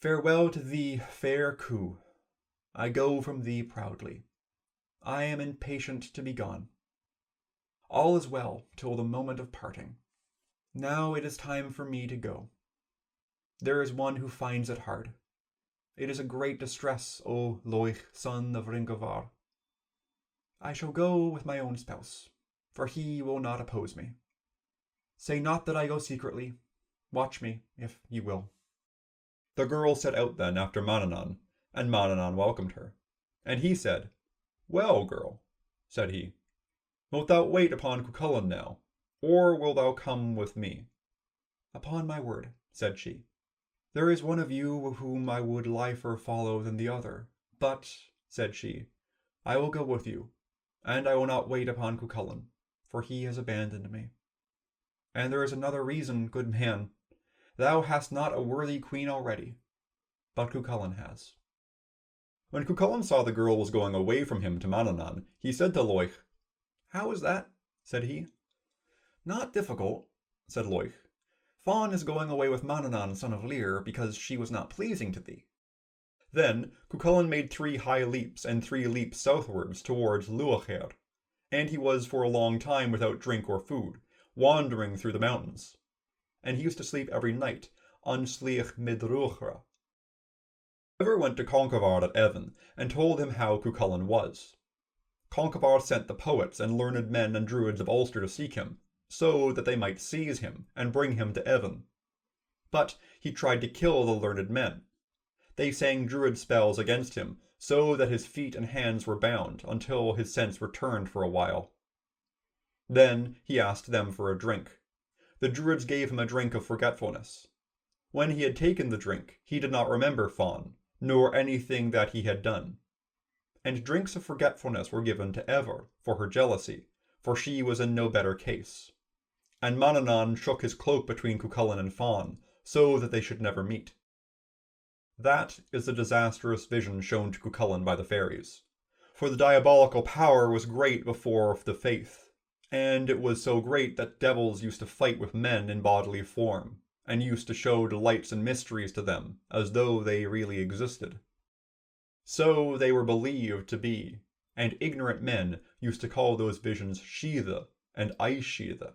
Farewell to thee, fair Cu. I go from thee proudly. I am impatient to be gone. All is well till the moment of parting. Now it is time for me to go. There is one who finds it hard. It is a great distress, O Loich, son of Ringovar. I shall go with my own spouse, for he will not oppose me. Say not that I go secretly. Watch me, if you will. The girl set out then after Manannán, and Manannán welcomed her. And he said, Well, girl, said he, wilt thou wait upon Cuchulainn now, or wilt thou come with me? Upon my word, said she, there is one of you whom I would liefer follow than the other. But, said she, I will go with you, and I will not wait upon Cuchulainn, for he has abandoned me. And there is another reason, good man. Thou hast not a worthy queen already, but Cuchulainn has. When Cuchulainn saw the girl was going away from him to Manannán, he said to Loich, How is that? Said he. Not difficult, said Loich. Fawn is going away with Manannán, son of Lir, because she was not pleasing to thee. Then Cuchulainn made 3 high leaps and 3 leaps southwards towards Luachair, and he was for a long time without drink or food, wandering through the mountains. And he used to sleep every night on Sliach Midruchra. Ever went to Conchobar at Evan, and told him how Cuchulainn was. Conchobar sent the poets and learned men and druids of Ulster to seek him, so that they might seize him and bring him to Evan. But he tried to kill the learned men. They sang druid spells against him, so that his feet and hands were bound until his sense returned for a while. Then he asked them for a drink. The druids gave him a drink of forgetfulness. When he had taken the drink, he did not remember Fawn, nor anything that he had done. And drinks of forgetfulness were given to Eivor for her jealousy, for she was in no better case. And Manannán shook his cloak between Cuchulainn and Fawn, so that they should never meet. That is the disastrous vision shown to Cuchulainn by the fairies. For the diabolical power was great before the faith, and it was so great that devils used to fight with men in bodily form, and used to show delights and mysteries to them, as though they really existed. So they were believed to be, and ignorant men used to call those visions Sheatha and Aishitha.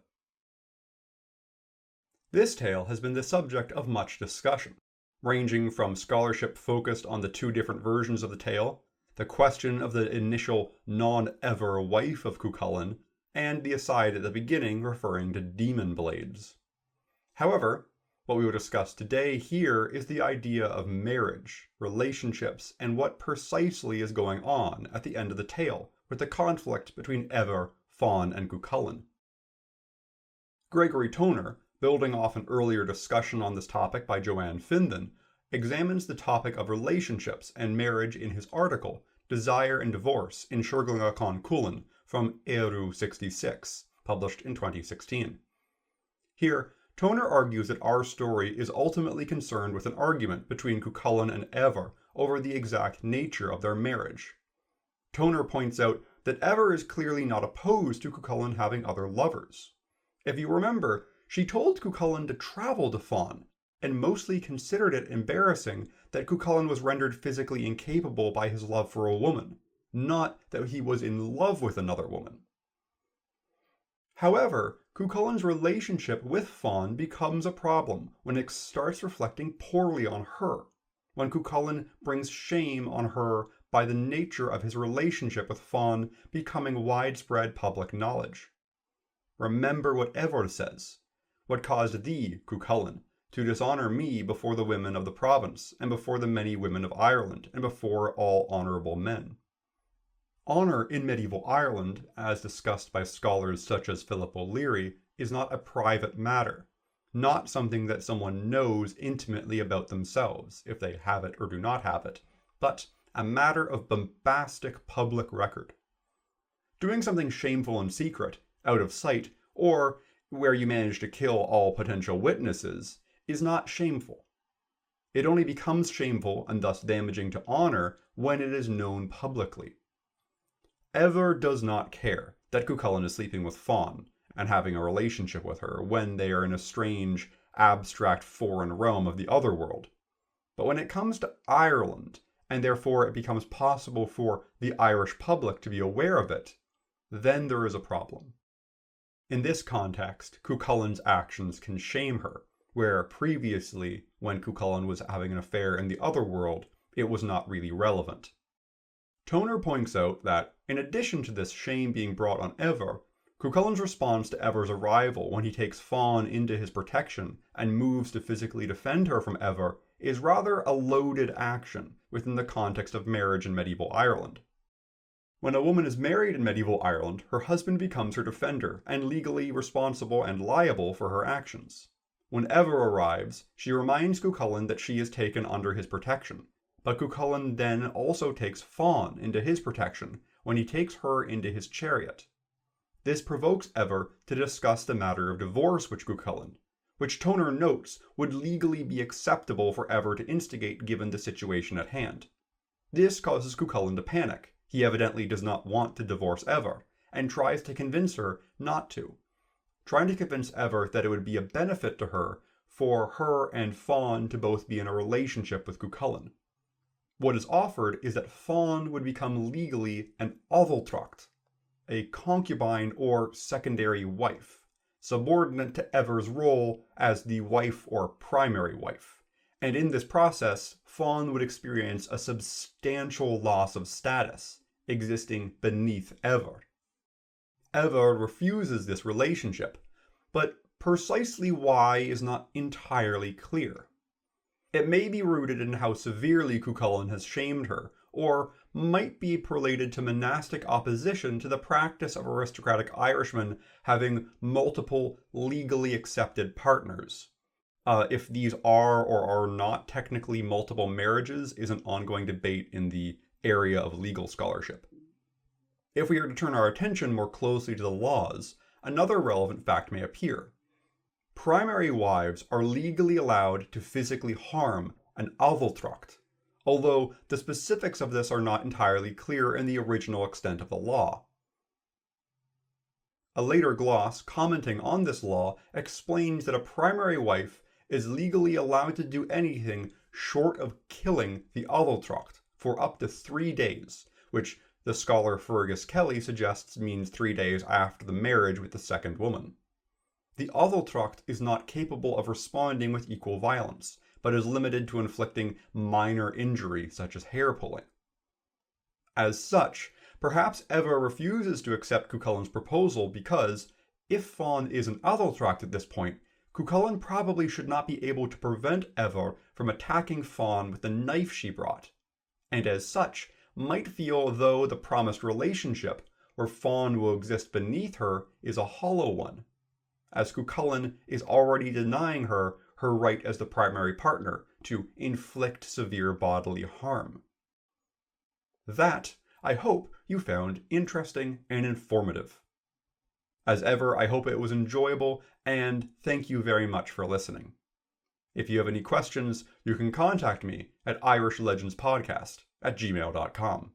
This tale has been the subject of much discussion, ranging from scholarship focused on the 2 different versions of the tale, the question of the initial non-ever wife of Cuchulainn, and the aside at the beginning referring to demon blades. However, what we will discuss today here is the idea of marriage, relationships, and what precisely is going on at the end of the tale with the conflict between Ever, Fionn, and Cuchulainn. Gregory Toner, building off an earlier discussion on this topic by Joanne Findon, examines the topic of relationships and marriage in his article, Desire and Divorce in Serglige Con Culainn from Eru 66, published in 2016. Here, Toner argues that our story is ultimately concerned with an argument between Cuchulainn and Ever over the exact nature of their marriage. Toner points out that Ever is clearly not opposed to Cuchulainn having other lovers. If you remember, she told Cuchulainn to travel to Fionn, and mostly considered it embarrassing that Cuchulainn was rendered physically incapable by his love for a woman, not that he was in love with another woman. However, Cuchulainn's relationship with Fionn becomes a problem when it starts reflecting poorly on her, when Cuchulainn brings shame on her by the nature of his relationship with Fionn becoming widespread public knowledge. Remember what Eivor says, "What caused thee, Cuchulainn, to dishonour me before the women of the province, and before the many women of Ireland, and before all honourable men." Honour in medieval Ireland, as discussed by scholars such as Philip O'Leary, is not a private matter, not something that someone knows intimately about themselves, if they have it or do not have it, but a matter of bombastic public record. Doing something shameful in secret, out of sight, or where you manage to kill all potential witnesses, is not shameful. It only becomes shameful and thus damaging to honour when it is known publicly. Ever does not care that Cuchulainn is sleeping with Fionn and having a relationship with her when they are in a strange, abstract foreign realm of the otherworld. But when it comes to Ireland, and therefore it becomes possible for the Irish public to be aware of it, then there is a problem. In this context, Cuchulainn's actions can shame her, where previously, when Cuchulainn was having an affair in the other world, it was not really relevant. Toner points out that, in addition to this shame being brought on Eivor, Cuchulainn's response to Eivor's arrival when he takes Fionn into his protection and moves to physically defend her from Eivor is rather a loaded action within the context of marriage in medieval Ireland. When a woman is married in medieval Ireland, her husband becomes her defender and legally responsible and liable for her actions. When Eivor arrives, she reminds Cuchulainn that she is taken under his protection, but Cuchulainn then also takes Fionn into his protection when he takes her into his chariot. This provokes Eivor to discuss the matter of divorce with Cuchulainn, which Toner notes would legally be acceptable for Eivor to instigate given the situation at hand. This causes Cuchulainn to panic. He evidently does not want to divorce Eivor, and tries to convince her not to, trying to convince Eivor that it would be a benefit to her for her and Fionn to both be in a relationship with Cuchulainn. What is offered is that Fionn would become legally an Ovaltracht, a concubine or secondary wife, subordinate to Eivor's role as the wife or primary wife, and in this process, Fionn would experience a substantial loss of status, existing beneath Eivor. Eivor refuses this relationship, but precisely why is not entirely clear. It may be rooted in how severely Cuchulainn has shamed her, or might be related to monastic opposition to the practice of aristocratic Irishmen having multiple legally accepted partners. If these are or are not technically multiple marriages is an ongoing debate in the area of legal scholarship. If we are to turn our attention more closely to the laws, another relevant fact may appear. Primary wives are legally allowed to physically harm an Ovaltracht, although the specifics of this are not entirely clear in the original extent of the law. A later gloss commenting on this law explains that a primary wife is legally allowed to do anything short of killing the Ovaltracht for up to 3 days, which the scholar Fergus Kelly suggests means 3 days after the marriage with the second woman. The Ovaltracht is not capable of responding with equal violence, but is limited to inflicting minor injury such as hair pulling. As such, perhaps Eivor refuses to accept Cuchulainn's proposal because, if Fionn is an Atheltracht at this point, Cuchulainn probably should not be able to prevent Eivor from attacking Fionn with the knife she brought, and as such might feel though the promised relationship, where Fionn will exist beneath her, is a hollow one, as Cuchulainn is already denying her her right as the primary partner to inflict severe bodily harm. That, I hope, you found interesting and informative. As ever, I hope it was enjoyable, and thank you very much for listening. If you have any questions, you can contact me at irishlegendspodcast@gmail.com.